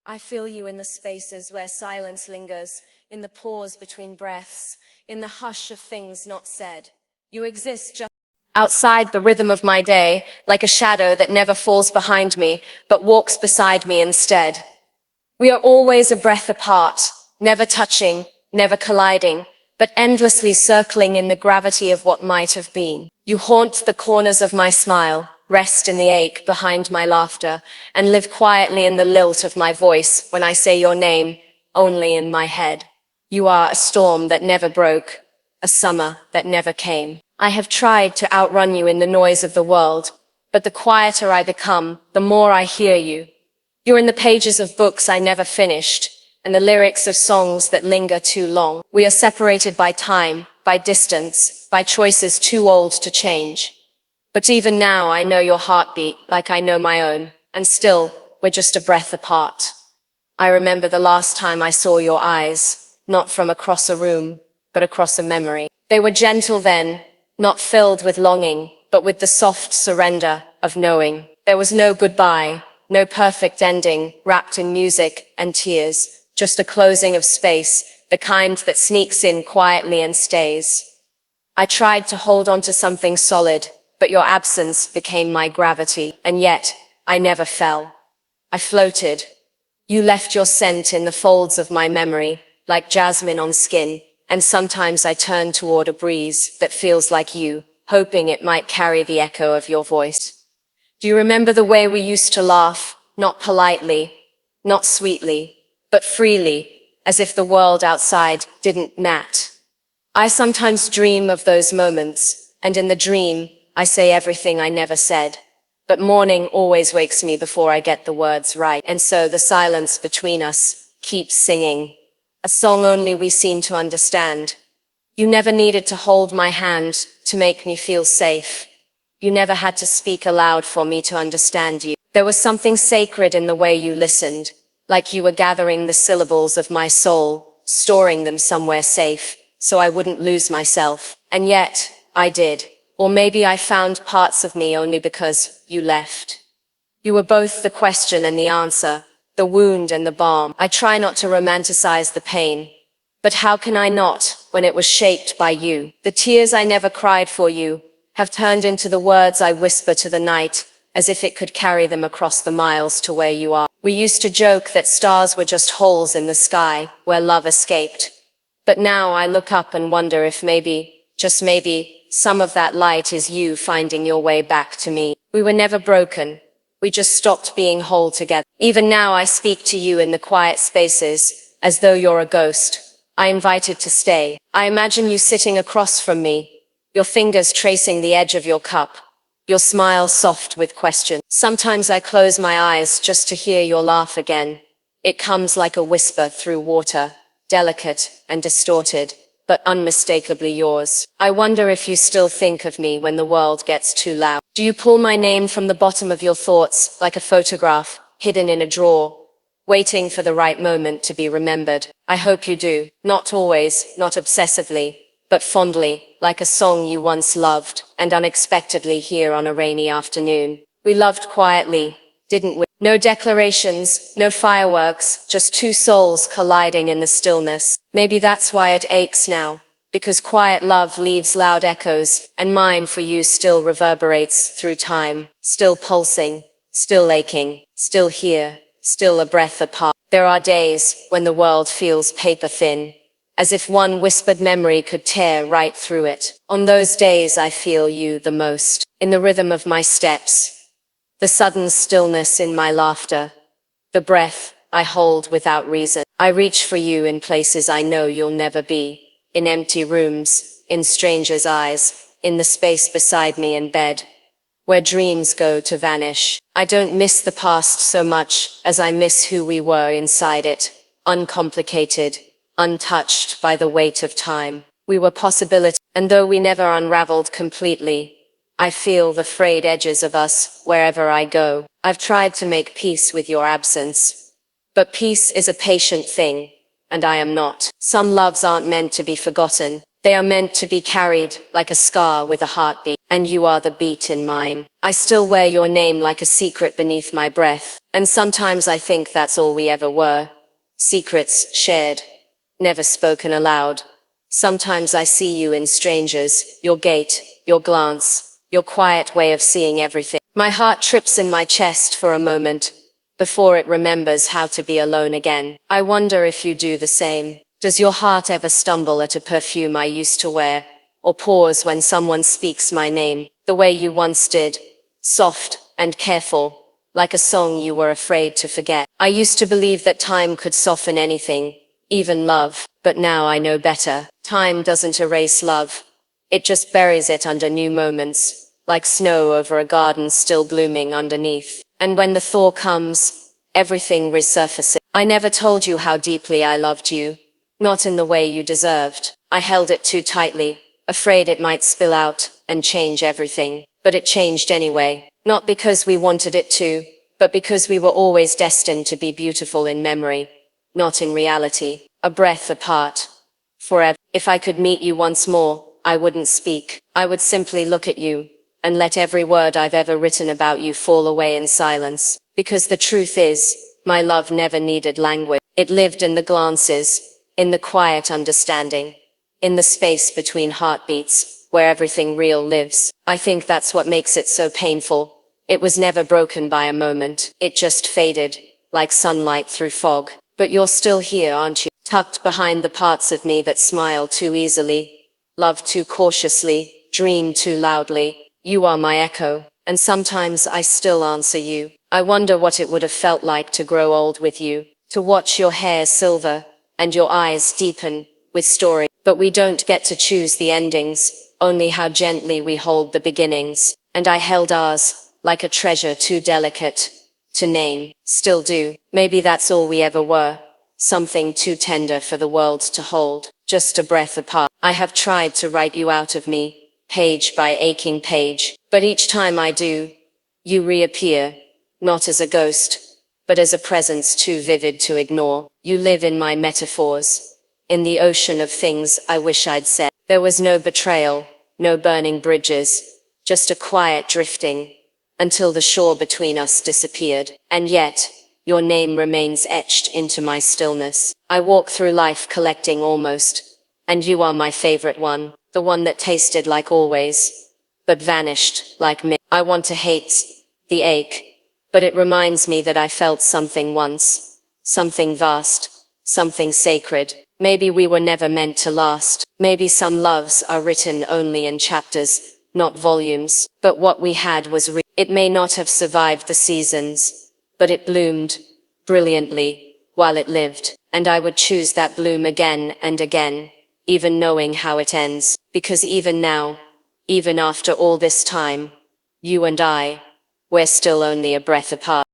I feel you in the spaces where silence lingers, in the pause between breaths, in the hush of things not said. You exist just outside the rhythm of my day, like a shadow that never falls behind me, but walks beside me instead. We are always a breath apart, never touching, never colliding, but endlessly circling in the gravity of what might have been. You haunt the corners of my smile, rest in the ache behind my laughter, and live quietly in the lilt of my voice when I say your name, only in my head. You are a storm that never broke, a summer that never came. I have tried to outrun you in the noise of the world, but the quieter I become, the more I hear you. You're in the pages of books I never finished, and the lyrics of songs that linger too long. We are separated by time, by distance, by choices too old to change. But even now I know your heartbeat like I know my own, and still, we're just a breath apart. I remember the last time I saw your eyes, not from across a room, but across a memory. They were gentle then, not filled with longing, but with the soft surrender of knowing. There was no goodbye, no perfect ending, wrapped in music and tears, just a closing of space, the kind that sneaks in quietly and stays. I tried to hold on to something solid, but your absence became my gravity, and yet I never fell. I floated. You left your scent in the folds of my memory, like jasmine on skin, and sometimes I turn toward a breeze that feels like you, hoping it might carry the echo of your voice. Do you remember the way we used to laugh, not politely, not sweetly, but freely, as if the world outside didn't matter? I sometimes dream of those moments, and in the dream, I say everything I never said. But morning always wakes me before I get the words right, and so the silence between us keeps singing, a song only we seem to understand. You never needed to hold my hand to make me feel safe. You never had to speak aloud for me to understand you. There was something sacred in the way you listened, like you were gathering the syllables of my soul, storing them somewhere safe, so I wouldn't lose myself. And yet, I did. Or maybe I found parts of me only because you left. You were both the question and the answer, the wound and the balm. I try not to romanticize the pain, but how can I not, when it was shaped by you? The tears I never cried for you have turned into the words I whisper to the night, as if it could carry them across the miles to where you are. We used to joke that stars were just holes in the sky where love escaped. But now I look up and wonder if maybe, just maybe, some of that light is you finding your way back to me. We were never broken. We just stopped being whole together. Even now I speak to you in the quiet spaces, as though you're a ghost. I invited to stay. I imagine you sitting across from me, your fingers tracing the edge of your cup, your smile soft with question. Sometimes I close my eyes just to hear your laugh again. It comes like a whisper through water, delicate and distorted, but unmistakably yours. I wonder if you still think of me when the world gets too loud. Do you pull my name from the bottom of your thoughts, like a photograph, hidden in a drawer, waiting for the right moment to be remembered? I hope you do. Not always, not obsessively, but fondly, like a song you once loved, and unexpectedly here on a rainy afternoon. We loved quietly, didn't we? No declarations, no fireworks, just two souls colliding in the stillness. Maybe that's why it aches now, because quiet love leaves loud echoes, and mine for you still reverberates through time, still pulsing, still aching, still here, still a breath apart. There are days when the world feels paper thin, as if one whispered memory could tear right through it. On those days I feel you the most, in the rhythm of my steps, the sudden stillness in my laughter, the breath I hold without reason. I reach for you in places I know you'll never be, in empty rooms, in strangers' eyes, in the space beside me in bed, where dreams go to vanish. I don't miss the past so much as I miss who we were inside it, uncomplicated, untouched by the weight of time. We were possibility, and though we never unraveled completely, I feel the frayed edges of us wherever I go. I've tried to make peace with your absence, but peace is a patient thing, and I am not. Some loves aren't meant to be forgotten. They are meant to be carried like a scar with a heartbeat. and you are the beat in mine. I still wear your name like a secret beneath my breath, and sometimes I think that's all we ever were. Secrets shared, never spoken aloud. Sometimes I see you in strangers, your gait, your glance, your quiet way of seeing everything. My heart trips in my chest for a moment, before it remembers how to be alone again. I wonder if you do the same. Does your heart ever stumble at a perfume I used to wear, or pause when someone speaks my name, the way you once did, soft and careful, like a song you were afraid to forget? I used to believe that time could soften anything, even love, but now I know better. Time doesn't erase love. It just buries it under new moments, like snow over a garden still blooming underneath. And when the thaw comes, everything resurfaces. I never told you how deeply I loved you. Not in the way you deserved. I held it too tightly, afraid it might spill out and change everything. But it changed anyway. Not because we wanted it to, but because we were always destined to be beautiful in memory, not in reality. A breath apart. Forever. If I could meet you once more, I wouldn't speak. I would simply look at you, and let every word I've ever written about you fall away in silence. Because the truth is, my love never needed language. It lived in the glances, in the quiet understanding, in the space between heartbeats, where everything real lives. I think that's what makes it so painful. It was never broken by a moment. It just faded, like sunlight through fog. But you're still here, aren't you? Tucked behind the parts of me that smile too easily, love too cautiously, dream too loudly. You are my echo, and sometimes I still answer you. I wonder what it would have felt like to grow old with you, to watch your hair silver, and your eyes deepen with story. But we don't get to choose the endings, only how gently we hold the beginnings. And I held ours, like a treasure too delicate to name. Still do. Maybe that's all we ever were. Something too tender for the world to hold. Just a breath apart. I have tried to write you out of me, page by aching page. But each time I do, you reappear, not as a ghost, but as a presence too vivid to ignore. You live in my metaphors, in the ocean of things I wish I'd said. There was no betrayal, no burning bridges, just a quiet drifting, until the shore between us disappeared. And yet, your name remains etched into my stillness. I walk through life collecting almost, and you are my favorite one, the one that tasted like always, but vanished like me. I want to hate the ache, but it reminds me that I felt something once, something vast, something sacred. Maybe we were never meant to last. Maybe some loves are written only in chapters, not volumes. But what we had was real. It may not have survived the seasons, but it bloomed brilliantly while it lived. And I would choose that bloom again and again, even knowing how it ends. Because even now, even after all this time, you and I, we're still only a breath apart.